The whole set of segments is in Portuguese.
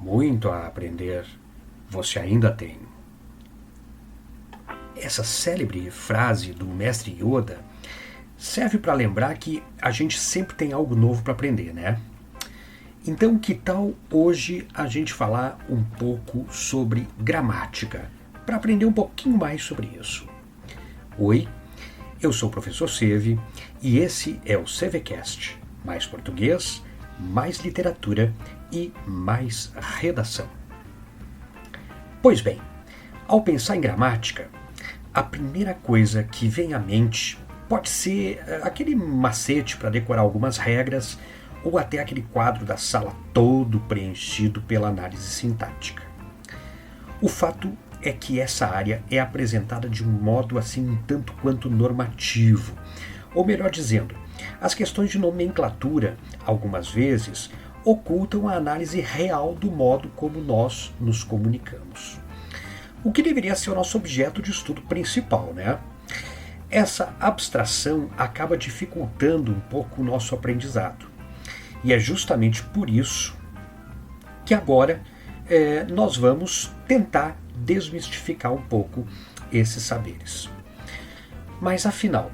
Muito a aprender, você ainda tem. Essa célebre frase do mestre Yoda serve para lembrar que a gente sempre tem algo novo para aprender, né? Então, que tal hoje a gente falar um pouco sobre gramática, para aprender um pouquinho mais sobre isso? Oi, eu sou o professor Seve e esse é o Sevecast, mais português, mais literatura e mais redação. Pois bem, ao pensar em gramática, a primeira coisa que vem à mente pode ser aquele macete para decorar algumas regras ou até aquele quadro da sala todo preenchido pela análise sintática. O fato é que essa área é apresentada de um modo assim um tanto quanto normativo, ou melhor dizendo, as questões de nomenclatura, algumas vezes, ocultam a análise real do modo como nós nos comunicamos. O que deveria ser o nosso objeto de estudo principal, né? Essa abstração acaba dificultando um pouco o nosso aprendizado. E é justamente por isso que agora nós vamos tentar desmistificar um pouco esses saberes. Mas afinal,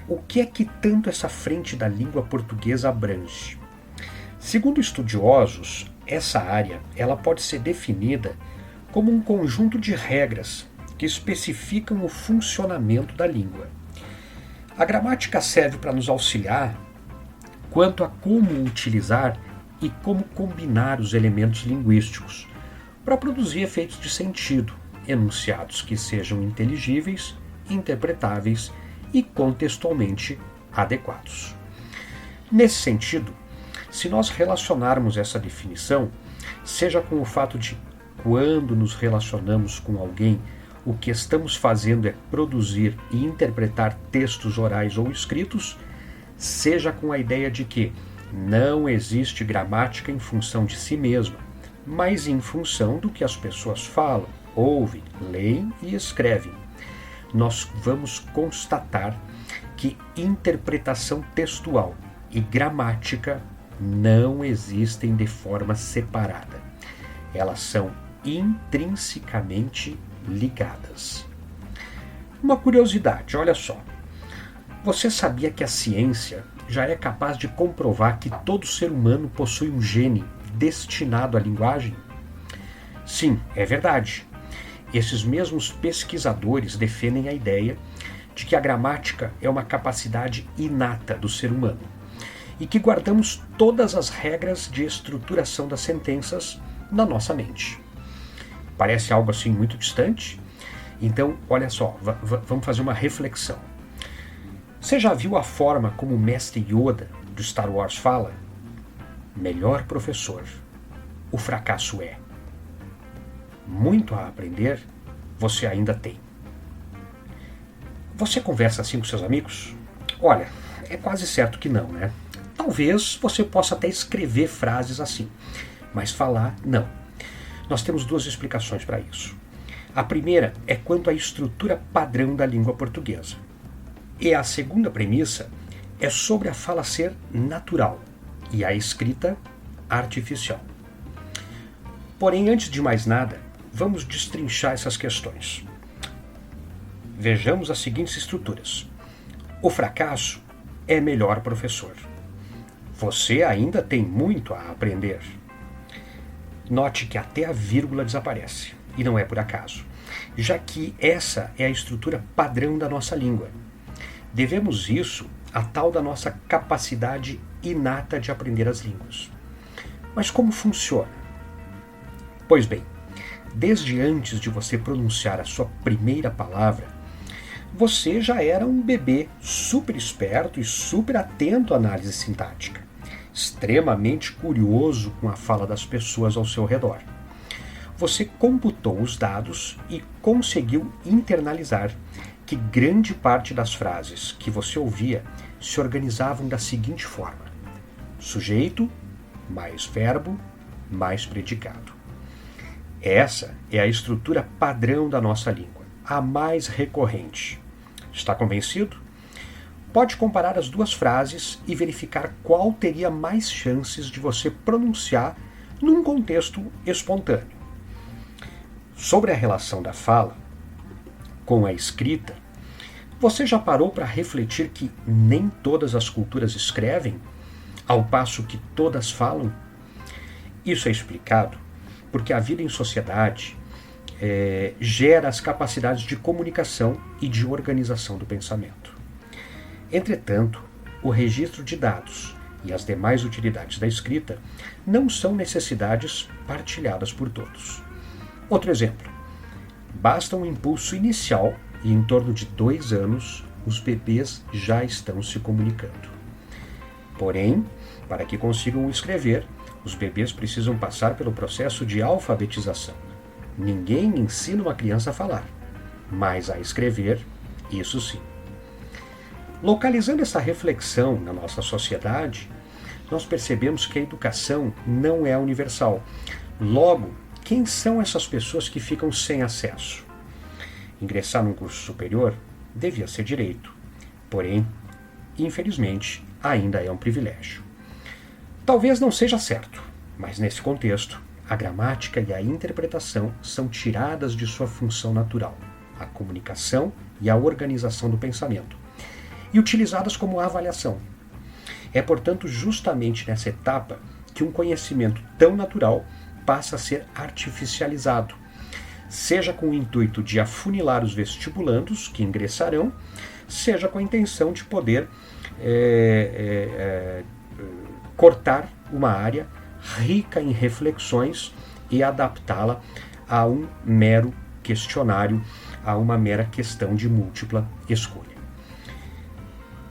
o que é que tanto essa frente da língua portuguesa abrange? Segundo estudiosos, essa área ela pode ser definida como um conjunto de regras que especificam o funcionamento da língua. A gramática serve para nos auxiliar quanto a como utilizar e como combinar os elementos linguísticos para produzir efeitos de sentido, enunciados que sejam inteligíveis, interpretáveis e contextualmente adequados. Nesse sentido, se nós relacionarmos essa definição, seja com o fato de quando nos relacionamos com alguém, o que estamos fazendo é produzir e interpretar textos orais ou escritos, seja com a ideia de que não existe gramática em função de si mesma, mas em função do que as pessoas falam, ouvem, leem e escrevem. Nós vamos constatar que interpretação textual e gramática não existem de forma separada. Elas são intrinsecamente ligadas. Uma curiosidade, olha só. Você sabia que a ciência já é capaz de comprovar que todo ser humano possui um gene destinado à linguagem? Sim, é verdade. Esses mesmos pesquisadores defendem a ideia de que a gramática é uma capacidade inata do ser humano e que guardamos todas as regras de estruturação das sentenças na nossa mente. Parece algo assim muito distante? Então, olha só, vamos fazer uma reflexão. Você já viu a forma como o mestre Yoda do Star Wars fala? Melhor professor, o fracasso é. Muito a aprender, você ainda tem. Você conversa assim com seus amigos? Olha, é quase certo que não, né? Talvez você possa até escrever frases assim, mas falar, não. Nós temos duas explicações para isso. A primeira é quanto à estrutura padrão da língua portuguesa. E a segunda premissa é sobre a fala ser natural e a escrita artificial. Porém, antes de mais nada, vamos destrinchar essas questões. Vejamos as seguintes estruturas. O fracasso é melhor professor. Você ainda tem muito a aprender. Note que até a vírgula desaparece, e não é por acaso, já que essa é a estrutura padrão da nossa língua. Devemos isso à tal da nossa capacidade inata de aprender as línguas. Mas como funciona? Pois bem, desde antes de você pronunciar a sua primeira palavra, você já era um bebê super esperto e super atento à análise sintática, extremamente curioso com a fala das pessoas ao seu redor. Você computou os dados e conseguiu internalizar que grande parte das frases que você ouvia se organizavam da seguinte forma: sujeito, mais verbo, mais predicado. Essa é a estrutura padrão da nossa língua, a mais recorrente. Está convencido? Pode comparar as duas frases e verificar qual teria mais chances de você pronunciar num contexto espontâneo. Sobre a relação da fala com a escrita, você já parou para refletir que nem todas as culturas escrevem, ao passo que todas falam? Isso é explicado porque a vida em sociedade gera as capacidades de comunicação e de organização do pensamento. Entretanto, o registro de dados e as demais utilidades da escrita não são necessidades partilhadas por todos. Outro exemplo: basta um impulso inicial e em torno de 2 anos os bebês já estão se comunicando. Porém, para que consigam escrever, os bebês precisam passar pelo processo de alfabetização. Ninguém ensina uma criança a falar, mas a escrever, isso sim. Localizando essa reflexão na nossa sociedade, nós percebemos que a educação não é universal. Logo, quem são essas pessoas que ficam sem acesso? Ingressar num curso superior devia ser direito. Porém, infelizmente, ainda é um privilégio. Talvez não seja certo, mas nesse contexto, a gramática e a interpretação são tiradas de sua função natural, a comunicação e a organização do pensamento, e utilizadas como avaliação. É, portanto, justamente nessa etapa que um conhecimento tão natural passa a ser artificializado, seja com o intuito de afunilar os vestibulandos que ingressarão, seja com a intenção de poder cortar uma área rica em reflexões e adaptá-la a um mero questionário, a uma mera questão de múltipla escolha.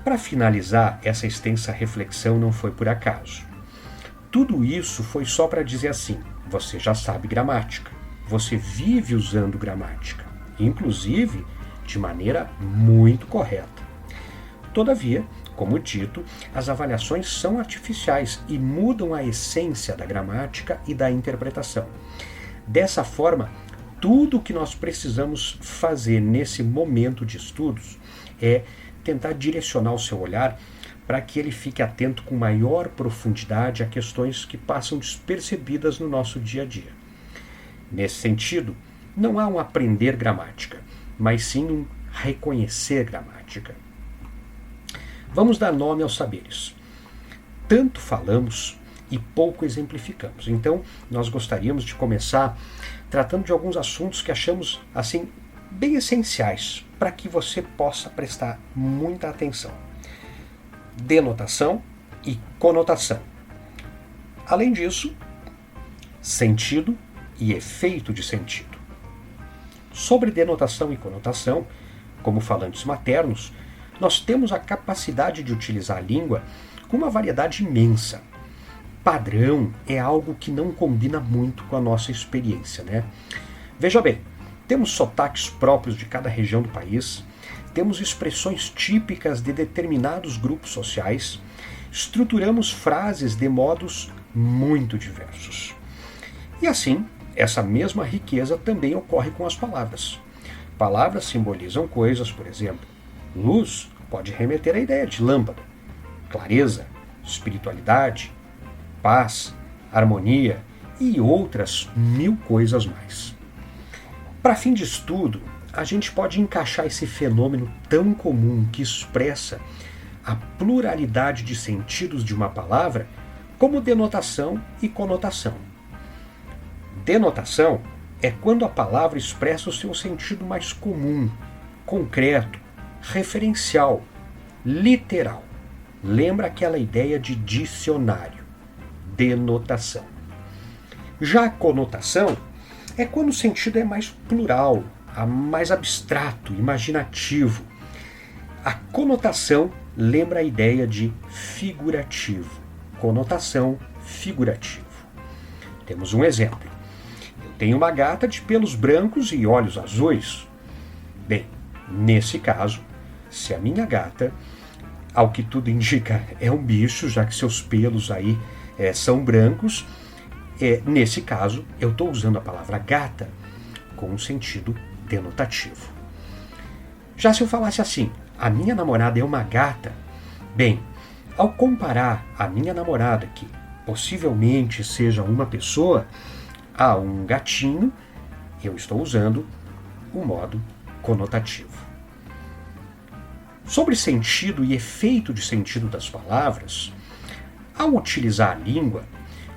Para finalizar, essa extensa reflexão não foi por acaso. Tudo isso foi só para dizer assim: você já sabe gramática, você vive usando gramática, inclusive de maneira muito correta. Todavia, como dito, as avaliações são artificiais e mudam a essência da gramática e da interpretação. Dessa forma, tudo o que nós precisamos fazer nesse momento de estudos é tentar direcionar o seu olhar para que ele fique atento com maior profundidade a questões que passam despercebidas no nosso dia a dia. Nesse sentido, não há um aprender gramática, mas sim um reconhecer gramática. Vamos dar nome aos saberes. Tanto falamos e pouco exemplificamos. Então, nós gostaríamos de começar tratando de alguns assuntos que achamos assim bem essenciais para que você possa prestar muita atenção. Denotação e conotação. Além disso, sentido e efeito de sentido. Sobre denotação e conotação, como falantes maternos, nós temos a capacidade de utilizar a língua com uma variedade imensa. Padrão é algo que não combina muito com a nossa experiência, né? Veja bem, temos sotaques próprios de cada região do país, temos expressões típicas de determinados grupos sociais, estruturamos frases de modos muito diversos. E assim, essa mesma riqueza também ocorre com as palavras. Palavras simbolizam coisas, por exemplo, luz pode remeter à ideia de lâmpada, clareza, espiritualidade, paz, harmonia e outras 1000 coisas mais. Para fim de estudo, a gente pode encaixar esse fenômeno tão comum que expressa a pluralidade de sentidos de uma palavra como denotação e conotação. Denotação é quando a palavra expressa o seu sentido mais comum, concreto, referencial, literal. Lembra aquela ideia de dicionário. Denotação. Já a conotação é quando o sentido é mais plural, mais abstrato, imaginativo. A conotação lembra a ideia de figurativo. Conotação, figurativo. Temos um exemplo. Eu tenho uma gata de pelos brancos e olhos azuis. Bem, nesse caso, se a minha gata, ao que tudo indica, é um bicho, já que seus pelos aí são brancos, nesse caso, eu estou usando a palavra gata com um sentido denotativo. Já se eu falasse assim, a minha namorada é uma gata, bem, ao comparar a minha namorada, que possivelmente seja uma pessoa, a um gatinho, eu estou usando o modo conotativo. Sobre sentido e efeito de sentido das palavras, ao utilizar a língua,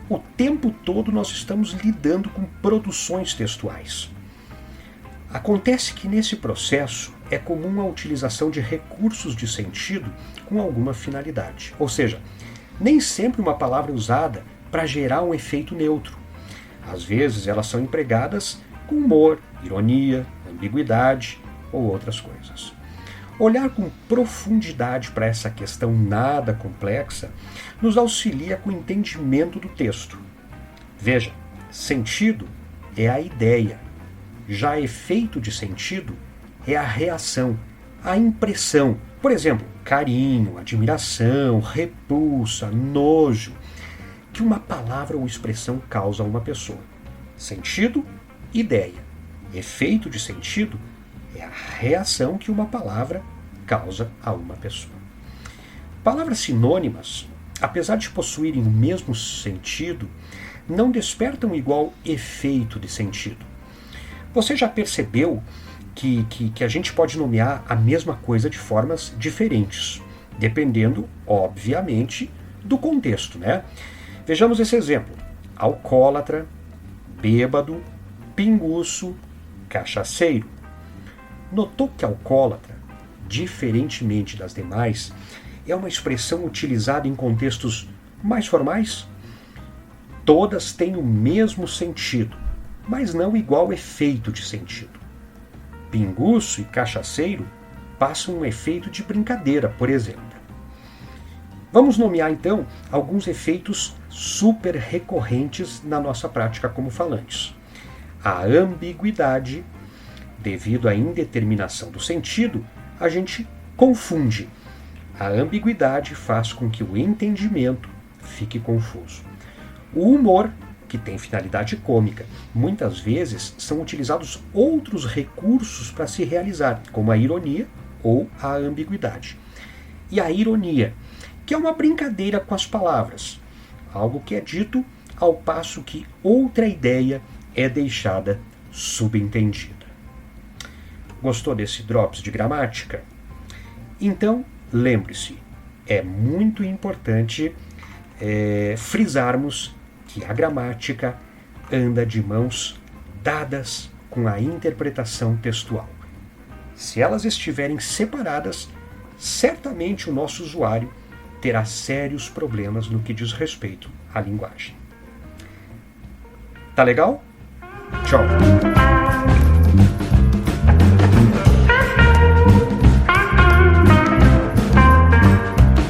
o tempo todo nós estamos lidando com produções textuais. Acontece que nesse processo é comum a utilização de recursos de sentido com alguma finalidade. Ou seja, nem sempre uma palavra é usada para gerar um efeito neutro. Às vezes elas são empregadas com humor, ironia, ambiguidade ou outras coisas. Olhar com profundidade para essa questão nada complexa nos auxilia com o entendimento do texto. Veja, sentido é a ideia, já efeito de sentido é a reação, a impressão. Por exemplo, carinho, admiração, repulsa, nojo, que uma palavra ou expressão causa a uma pessoa. Sentido, ideia. Efeito de sentido é a reação que uma palavra causa a uma pessoa. Palavras sinônimas, apesar de possuírem o mesmo sentido, não despertam igual efeito de sentido. Você já percebeu que a gente pode nomear a mesma coisa de formas diferentes, dependendo, obviamente, do contexto, né? Vejamos esse exemplo. Alcoólatra, bêbado, pinguço, cachaceiro. Notou que alcoólatra, diferentemente das demais, é uma expressão utilizada em contextos mais formais? Todas têm o mesmo sentido, mas não igual efeito de sentido. Pinguço e cachaceiro passam um efeito de brincadeira, por exemplo. Vamos nomear então alguns efeitos super recorrentes na nossa prática como falantes. A ambiguidade, devido à indeterminação do sentido, a gente confunde. A ambiguidade faz com que o entendimento fique confuso. O humor, que tem finalidade cômica, muitas vezes são utilizados outros recursos para se realizar, como a ironia ou a ambiguidade. E a ironia, que é uma brincadeira com as palavras, algo que é dito ao passo que outra ideia é deixada subentendida. Gostou desse Drops de gramática? Então, lembre-se, é muito importante frisarmos que a gramática anda de mãos dadas com a interpretação textual. Se elas estiverem separadas, certamente o nosso usuário terá sérios problemas no que diz respeito à linguagem. Tá legal? Tchau!